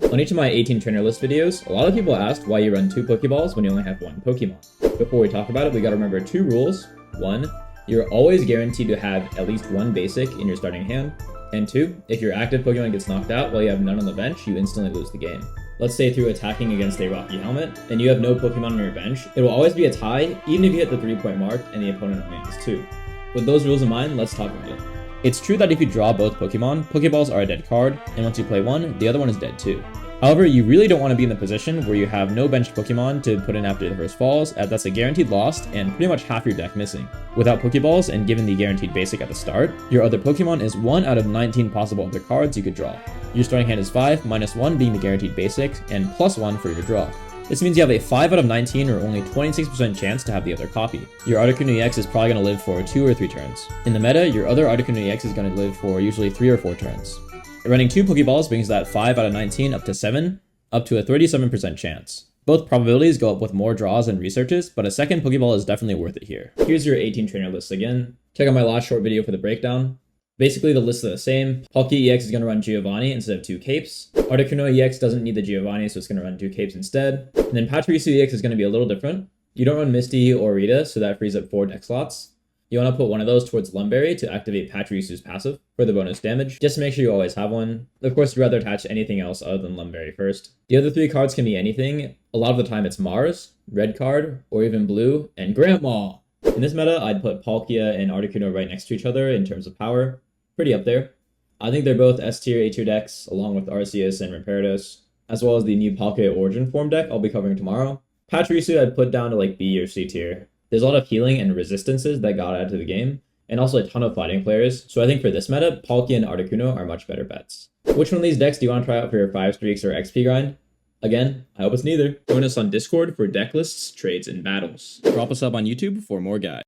On each of my 18 trainer list videos, a lot of people asked why you run 2 Pokeballs when you only have 1 Pokemon. Before we talk about it, we gotta remember 2 rules. 1, you're always guaranteed to have at least 1 basic in your starting hand. And 2, if your active Pokemon gets knocked out while you have none on the bench, you instantly lose the game. Let's say through attacking against a Rocky Helmet, and you have no Pokemon on your bench, it will always be a tie, even if you hit the 3-point mark and the opponent only has 2. With those rules in mind, let's talk about it. It's true that if you draw both Pokemon, Pokeballs are a dead card, and once you play one, the other one is dead too. However, you really don't want to be in the position where you have no benched Pokemon to put in after the first falls, as that's a guaranteed loss and pretty much half your deck missing. Without Pokeballs and given the guaranteed basic at the start, your other Pokemon is 1 out of 19 possible other cards you could draw. Your starting hand is 5, minus 1 being the guaranteed basic, and plus 1 for your draw. This means you have a 5 out of 19 or only 26% chance to have the other copy. Your Articuno EX is probably going to live for 2 or 3 turns. In the meta, your other Articuno EX is going to live for usually 3 or 4 turns. Running 2 Pokeballs brings that 5 out of 19 up to 7, up to a 37% chance. Both probabilities go up with more draws and researches, but a second Pokeball is definitely worth it here. Here's your 18 trainer list again. Check out my last short video for the breakdown. Basically, the lists are the same. Palkia EX is going to run Giovanni instead of 2 Capes. Articuno EX doesn't need the Giovanni, so it's going to run 2 Capes instead. And then Pachirisu EX is going to be a little different. You don't run Misty or Rita, so that frees up 4 deck slots. You want to put one of those towards Lumberry to activate Pachirisu's passive for the bonus damage, just to make sure you always have one. Of course, you'd rather attach anything else other than Lumberry first. The other 3 cards can be anything. A lot of the time it's Mars, Red Card, or even Blue, and Grandma! In this meta, I'd put Palkia and Articuno right next to each other in terms of power. Pretty up there. I think they're both S tier, A tier decks, along with Arceus and Rampardos, as well as the new Palkia Origin Form deck I'll be covering tomorrow. Pachirisu I'd put down to like B or C tier. There's a lot of healing and resistances that got added to the game, and also a ton of fighting players, so I think for this meta, Palkia and Articuno are much better bets. Which one of these decks do you want to try out for your 5 streaks or XP grind? Again, I hope it's neither. Join us on Discord for deck lists, trades, and battles. Drop us up on YouTube for more guides.